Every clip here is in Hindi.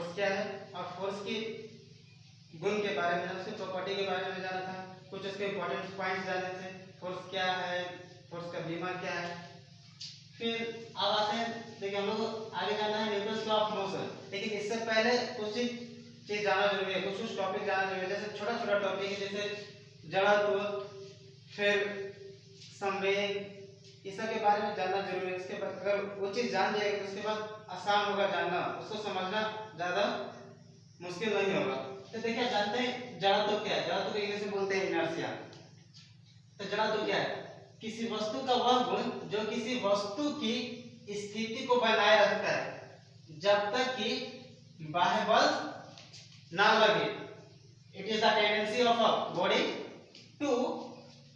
फोर्स क्या है और फोर्स की गुण के बारे में, उसकी प्रॉपर्टी के बारे में जाना था, कुछ उसके इंपॉर्टेंट पॉइंट्स जाने थे, फोर्स क्या है, फोर्स का बीमा क्या है। फिर अब आते हैं, देखिए हम लोग आगे जाना है न्यूटन्स लॉ ऑफ मोशन, लेकिन इससे पहले कुछ चीज जाना जरूरी है, कुछ टॉपिक जाना जरूरी है। जैसे छोटा छोटा टॉपिक है, जैसे जड़त्व, फिर संवेग, इस सब के बारे में जानना जरूरी है। इसके बाद अगर वो चीज जान जाएगा तो उसके बाद आसान होगा जानना, उसको समझना ज्यादा मुश्किल नहीं होगा। तो देखिए जानते हैं जड़त्व क्या है। जड़त्व को इंग्लिश में बोलते हैं इनर्शिया। तो जड़त्व क्या है? किसी वस्तु का वह गुण जो किसी वस्तु की स्थिति को बनाए रखता है जब तक कि बाह्य बल ना लगे। It is the tendency of a body to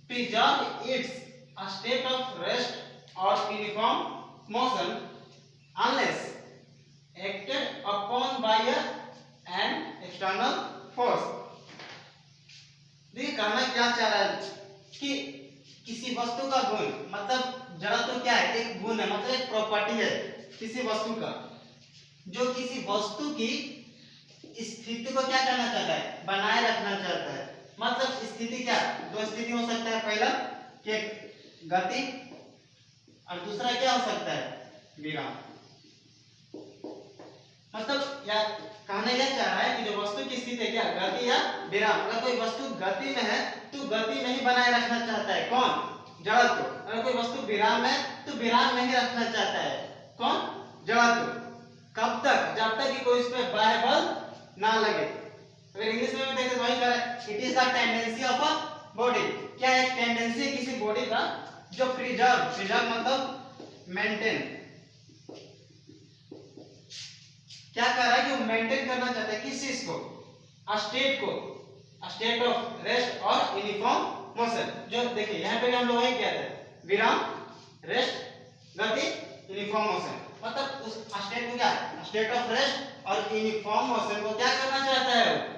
preserve its a state of rest or uniform motion unless acted upon by an external force। देखिए कहना क्या चाह रहा है कि किसी वस्तु का गुण, मतलब जड़त्व क्या है? एक गुण है, मतलब एक प्रॉपर्टी है किसी वस्तु का जो किसी वस्तु की स्थिति को क्या करना चाहता है? बनाए रखना चाहता है। मतलब स्थिति क्या? दो स्थिति हो सकता है, पहला कि गति और दूसरा क्या हो सकता है? विराम। मतलब या कहने क्या चाह रहा है कि जो वस्तु की स्थिति है क्या? गति या विराम। अगर कोई वस्तु गति में है तो गति नहीं बनाए रखना चाहता है। कौन? जड़त्व। अगर कोई वस्तु विराम है तो विराम नहीं रखना चाहता है। कौन? जड़त्व। कब तक? जब तक कि कोई इस पर बाह्य बल ना लगे। अगर इंग्लिश में देखें तो वही कह रहा है, it is the tendency of a body. क्या एक टेंडेंसी है किसी बॉडी का जो प्रिजर्व मतलब मेंटेन, क्या कर रहा है कि वो मेंटेन करना चाहता है किस चीज को? स्टेट ऑफ रेस्ट और यूनिफॉर्म मोशन। जो देखिए यहाँ पे हम लोग वही क्या थे, विराम, रेस्ट, गति, यूनिफॉर्म मोशन। मतलब उस स्टेट को क्या, स्टेट ऑफ रेस्ट और यूनिफॉर्म मोशन को क्या करना चाहता है?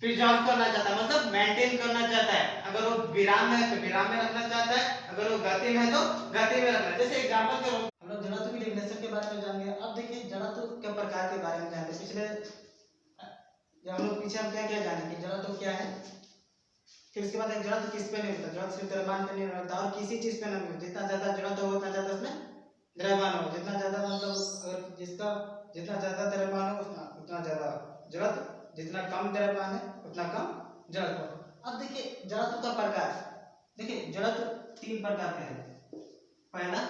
प्रिजर्व करना चाहता है, मतलब मेंटेन करना चाहता है। अगर वो विराम में है तो विराम में रखना चाहता है, अगर वो गति में है तो गति में रखना। जैसे एग्जांपल के हम लोग जड़त्व की डेफिनेशन के बारे में जान गए। अब देखिए जड़त्व के प्रकार के बारे में जानते हैं। पिछले हम लोग पीछे हम क्या क्या जाने कि जड़त्व क्या है, फिर उसके बाद जड़त्व किस पे नहीं होता? जड़त्व सिर्फ द्रव्यमान पे नहीं होता और किसी चीज पे नहीं होता। जितना ज्यादा जड़त्व हो उतना ज्यादा उसमें द्रव्यमान हो, जितना ज्यादा मतलब अगर जिसका जितना ज्यादा द्रव्यमान हो उतना ज्यादा जड़त्व, जितना कम द्रव्यमान है उतना कम जड़त्व। अब देखिए जड़त्व का प्रकार, देखिए जड़त्व तीन प्रकार के हैं। पहला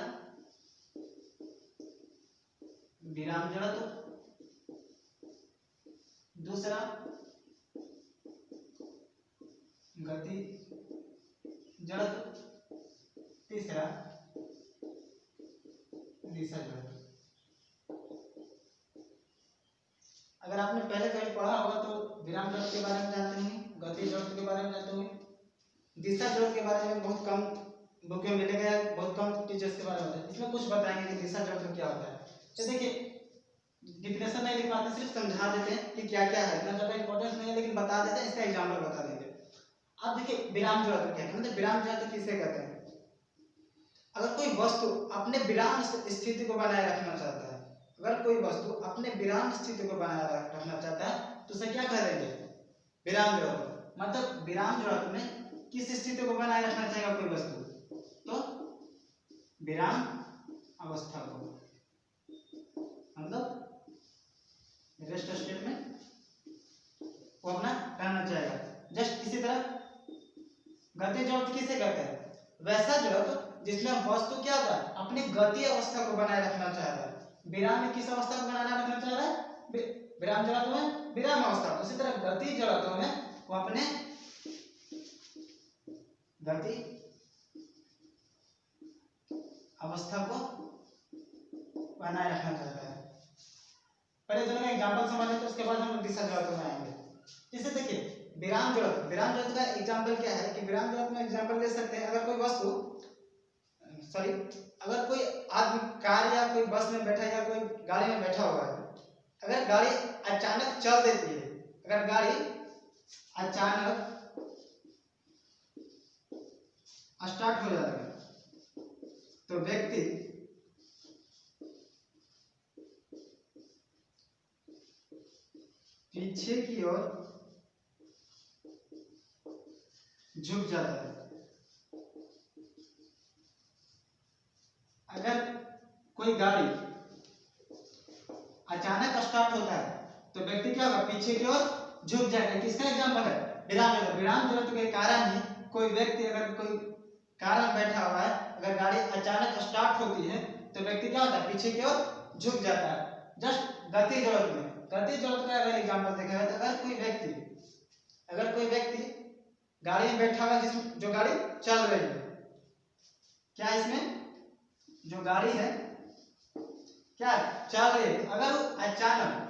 विराम जड़त्व, दूसरा गति जड़त्व, तीसरा दिशा जड़त्व। अगर आपने पहले कहीं पढ़ा होगा तो विराम जड़त्व के बारे में जानते होंगे, गति जड़त्व के बारे में जानते होंगे, दिशा जड़त्व के बारे में बहुत कम बुक में मिलेगा, बहुत कम टीचर्स के बारे में। इसमें कुछ बताएंगे कि दिशा जड़त्व क्या होता है। तो देखिए डिफिनेशन नहीं लिख पाते, सिर्फ समझा देते हैं कि क्या क्या है, इतना ज्यादा इंपॉर्टेंस नहीं है लेकिन बता देते हैं, इसका एग्जांपल बता देंगे। अब देखिए विराम जड़त्व क्या है, मतलब विराम जड़त्व किसे कहते हैं? अगर कोई वस्तु अपने विराम स्थिति को बनाए रखना चाहता है, अगर कोई वस्तु अपने विराम स्थिति को बनाए रखना चाहता है तो उसे क्या करेंगे? विराम जड़त्व। मतलब विराम जड़त्व में किस स्थिति को बनाए रखना चाहेगा कोई वस्तु? तो विराम अवस्था को, मतलब रेस्ट स्टेट में वो अपना रहना चाहेगा। जस्ट इसी तरह गति जड़त्व किसे कहते हैं? वैसा जड़त्व जिसमें वस्तु क्या होता है? अपनी गति अवस्था को बनाए रखना चाहता है। विराम में किस अवस्था को बनाए रखना चाह रहा है? विराम जड़त्व में विराम अवस्था। उसी तरह गति जड़त्व में वो अपने गति अवस्था को बनाए रखना चाहता है। पहले दोनों का एग्जांपल समझ लेते हैं, उसके बाद हम दिशा जड़त्व में आएंगे। जैसे देखिए विराम जड़त्व का एग्जांपल क्या है कि विराम जड़त्व में एग्जांपल ले सकते हैं, अगर कोई वस्तु अगर कोई आदमी कार या कोई बस में बैठा या कोई गाड़ी में बैठा हुआ है, अगर गाड़ी अचानक चल देती है, अगर गाड़ी अचानक स्टार्ट हो जाता है तो व्यक्ति पीछे की ओर झुक जाता है। अगर कोई गाड़ी अचानक स्टार्ट होता है तो व्यक्ति क्या होगा, पीछे की ओर झुक जाएगा। किसका एग्जाम्पल है, विराम जड़त्व। विराम जड़त्व के कारण ही कोई व्यक्ति अगर कोई कार में बैठा हुआ है, अगर गाड़ी अचानक स्टार्ट होती है तो व्यक्ति क्या होता है, पीछे की ओर झुक जाता है। जस्ट गति जड़त्व में, गति जड़त्व का अगर एग्जाम्पल देखा जाए तो अगर कोई व्यक्ति गाड़ी में बैठा हुआ है जिसमें जो गाड़ी चल रही है, क्या इसमें जो गाड़ी है क्या चल रही है, अगर वो अचानक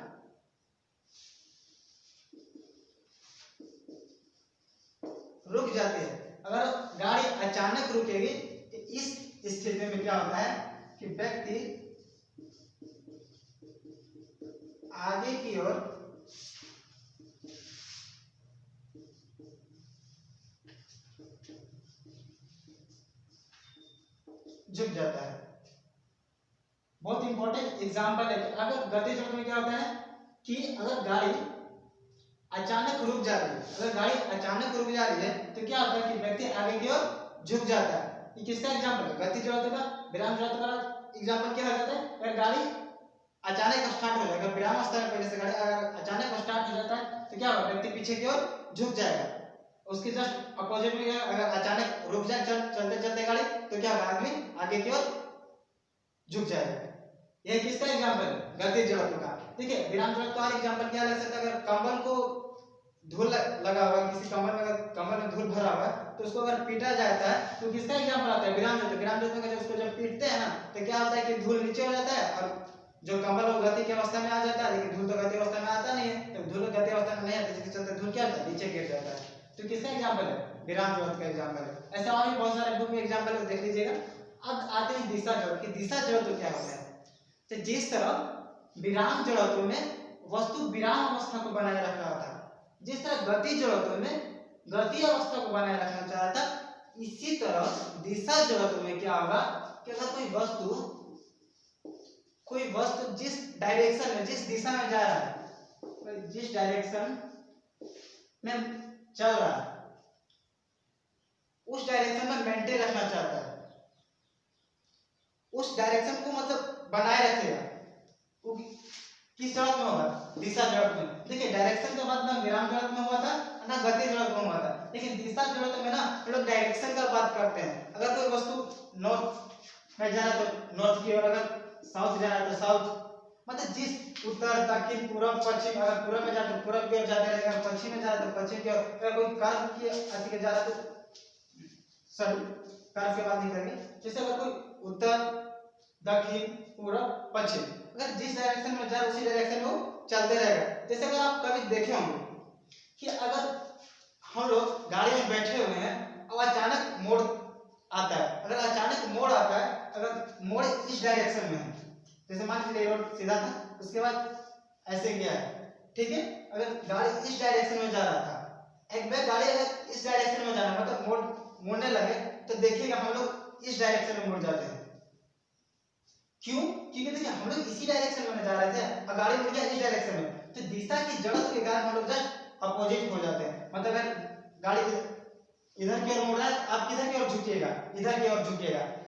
रुक जाते हैं, अगर गाड़ी अचानक रुकेगी तो इस स्थिति में क्या होता है कि व्यक्ति आगे की ओर झुक जाता है। बहुत इंपॉर्टेंट एग्जांपल है। अगर गति जड़त्व में क्या होता है कि अगर गाड़ी अचानक रुक जा रही है, अगर गाड़ी अचानक रुक जा रही है तो क्या होता है कि व्यक्ति आगे की ओर झुक जाता है। ये किसका एग्जांपल है, गति जड़त्व का। विराम जड़त्व का एग्जांपल क्या हो जाता है, अगर गाड़ी अचानक स्टार्ट हो जाएगा, विराम अवस्था में पहले से गाड़ी अगर अचानक स्टार्ट हो जाता है तो क्या होगा, व्यक्ति पीछे की ओर झुक जाएगा। उसके जस्ट अपोजिट में अगर अचानक रुक जाए चलते चलते गाड़ी तो क्या होगा, आदमी आगे की ओर झुक जाएगा। यह किसका एग्जांपल है, गति जड़त्व का। ठीक है, विराम जड़त्व का एग्जांपल क्या लग सकता है, अगर कंबल को धूल लगा हुआ है, किसी कंबल में अगर कंबल में धूल भरा हुआ है तो उसको अगर पीटा जाता है तो किसका एग्जांपल आता है, विराम जड़त्व। विराम जड़त्व का उसको जब पीटते हैं ना तो क्या होता है कि धूल नीचे हो जाता है और जो कंबल वो गति की अवस्था में आ जाता है, लेकिन धूल तो गति अवस्था में आता नहीं है। तो धूल गति अवस्था में नहीं आता, जिसके चलते धूल क्या होता है, नीचे गिर जाता है। तो किसका एग्जांपल है, विराम जड़त्व का एग्जांपल है। ऐसे और भी बहुत सारे बुक में एग्जांपल है, देख लीजिएगा। अब आते हैं दिशा जड़त्व की। दिशा जड़त्व क्या होता है, तो जिस तरह विराम जड़त्व में वस्तु विराम अवस्था को बनाए रख रहा था, जिस तरह गति जड़त्व में गति अवस्था को बनाए रखना चाहता, इसी तरह दिशा जड़त्व में क्या होगा कि अगर कोई वस्तु जिस डायरेक्शन में, जिस दिशा में जा रहा है, जिस डायरेक्शन में चल रहा है उस डायरेक्शन में मेंटेन रखना चाहता है, उस डायरेक्शन को मतलब बनाए रखेगा, वो किस जड़त्व में होगा, दिशा जड़त्व में। देखिए डायरेक्शन का बात ना विराम जड़त्व में हुआ था ना गति जड़त्व में हुआ था, लेकिन दिशा जड़त्व में ना हम लोग डायरेक्शन का बात करते हैं। अगर कोई वस्तु नॉर्थ में जा रहा है तो नॉर्थ की ओर, अगर साउथ जा रहा है तो साउथ, मतलब जिस उत्तर दक्षिण पूर्व पश्चिम, अगर पूर्व में जा तो पूर्व की ओर जाते रहेगा, अगर पश्चिम में जा तो पश्चिम की ओर। अगर कोई कर्व की अति के जा रहा है तो सॉरी कर्व की बात नहीं करेंगे, जैसे अगर कोई उत्तर दक्षिण पूर्व पश्चिम, अगर जिस डायरेक्शन में जा रहा है उसी डायरेक्शन में वो चलते रहेगा। जैसे अगर आप कभी देखे होंगे कि अगर हम लोग गाड़ी में बैठे हुए हैं और अचानक मोड़ आता है, अगर अचानक मोड़ आता है, अगर मोड़ इस डायरेक्शन में है, जैसे मान लीजिए रोड सीधा था उसके बाद ऐसे गया है, ठीक है, अगर गाड़ी इस डायरेक्शन में जा रहा था, एक बार गाड़ी अगर इस डायरेक्शन में जाना मतलब मोड़ने लगे तो देखिएगा हम लोग इस डायरेक्शन में मुड़ जाते हैं। क्यों, क्योंकि देखिए हम लोग इसी डायरेक्शन में जा रहे थे और गाड़ी मुड़ गया इस डायरेक्शन में, तो दिशा की जड़त्व के कारण हम लोग जस्ट अपोजिट हो जाते हैं। मतलब अगर गाड़ी इधर की ओर मुड़ रहा है आप किधर की ओर झुकिएगा, इधर की ओर झुकिएगा,